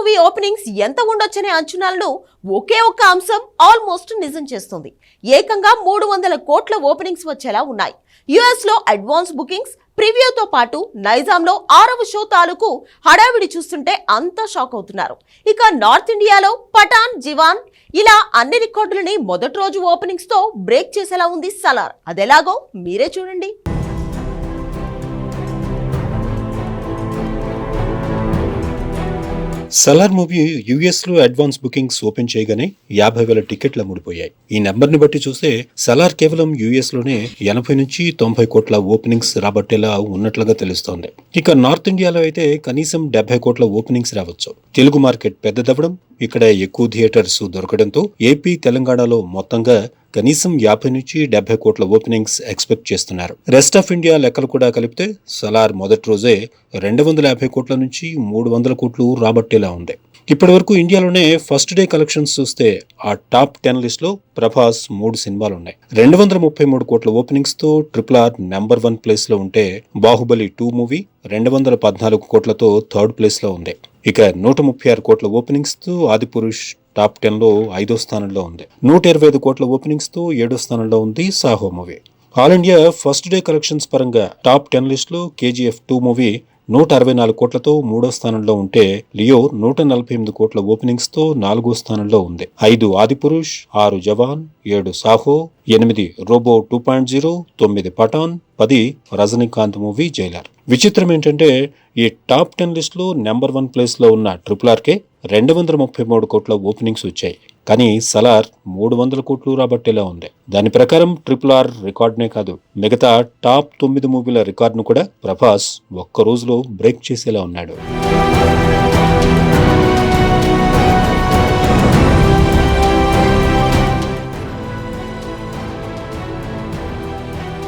Movie openings ఎంత ఉండొచ్చనే అంచనాలను ఒకే ఒక్క అంశం ఆల్మోస్ట్ నిజం చేస్తుంది. ఏకంగా 300 కోట్ల ఓపెనింగ్స్ వచ్చేలా ఉన్నాయి. యుఎస్ లో అడ్వాన్స్ బుకింగ్స్, ప్రివ్యూతో పాటు నైజాంలో 6వ షో తాలూకు హడావిడి చూస్తుంటే అంతా షాక్ అవుతున్నారు. ఇక నార్త్ ఇండియాలో పఠాన్, జవాన్ ఇలా అన్ని రికార్డులని మొదటి రోజు ఓపెనింగ్స్ తో బ్రేక్ చేసేలా ఉంది సలార్. అదెలాగో మీరే చూడండి. సలార్ మూవీ యుఎస్ లో అడ్వాన్స్ బుకింగ్స్ ఓపెన్ చేయగానే 50,000 టికెట్లు అమ్ముడుపోయాయి. ఈ నెంబర్ ని బట్టి చూస్తే సలార్ కేవలం యుఎస్ లోనే 80 నుంచి 90 కోట్ల ఓపెనింగ్స్ రాబట్టేలా ఉన్నట్లుగా తెలుస్తోంది. ఇక నార్త్ ఇండియాలో అయితే కనీసం 70 కోట్ల ఓపెనింగ్స్ రావచ్చు. తెలుగు మార్కెట్ పెద్దదవ్వడం, ఇక్కడ ఎక్కువ థియేటర్స్ దొరకడంతో ఏపీ, తెలంగాణలో మొత్తంగా కనీసం 50 నుంచి 70 కోట్ల ఓపెనింగ్స్ ఎక్స్పెక్ట్ చేస్తున్నారు. రెస్ట్ ఆఫ్ ఇండియా లెక్కలు కూడా కలిపితే సలార్ మొదటి రోజే 250 కోట్ల నుంచి 300 కోట్లు రాబట్టేలా ఉంది. ఇప్పటి వరకు ఇండియాలోనే ఫస్ట్ డే కలెక్షన్స్ చూస్తే ఆ టాప్ 10 లిస్ట్ లో ప్రభాస్ 3 సినిమాలున్నాయి. 233 కోట్ల ఓపెనింగ్స్ తో RRR నెంబర్ 1 ప్లేస్ లో ఉంటే, బాహుబలి 2 మూవీ 214 కోట్లతో థర్డ్ ప్లేస్ లో ఉంది. ఇక 136 కోట్ల ఓపెనింగ్స్ తో ఆదిపురుష్ టాప్ 10 లో 5వ స్థానంలో ఉంది. 125 కోట్ల ఓపెనింగ్స్ తో 7వ స్థానంలో ఉంది Saaho movie. All India first day collections పరంగా టాప్ 10 లిస్ట్ లో KGF 2 మూవీ 164 కోట్లతో 3వ స్థానంలో ఉంటే, లియో 148 కోట్ల ఓపెనింగ్స్ తో 4వ స్థానంలో ఉంది. 5 ఆదిపురుష్, 6 జవాన్, 7 సాహో, 8 రోబో 2.0, 9 పఠాన్, 10 రజనీకాంత్ మూవీ జైలర్. విచిత్రం ఏంటంటే ఈ టాప్ 10 లిస్ట్ లో నెంబర్ 1 ప్లేస్ లో ఉన్న RRR కే 233 కోట్ల ఓపెనింగ్స్ వచ్చాయి. కానీ సలార్ 300 కోట్లు రాబట్టేలా ఉంది. దాని ప్రకారం RRR రికార్డునే కాదు, మిగతా టాప్ 9 మూవీల రికార్డును కూడా ప్రభాస్ ఒక్క రోజులో బ్రేక్ చేసేలా ఉన్నాడు.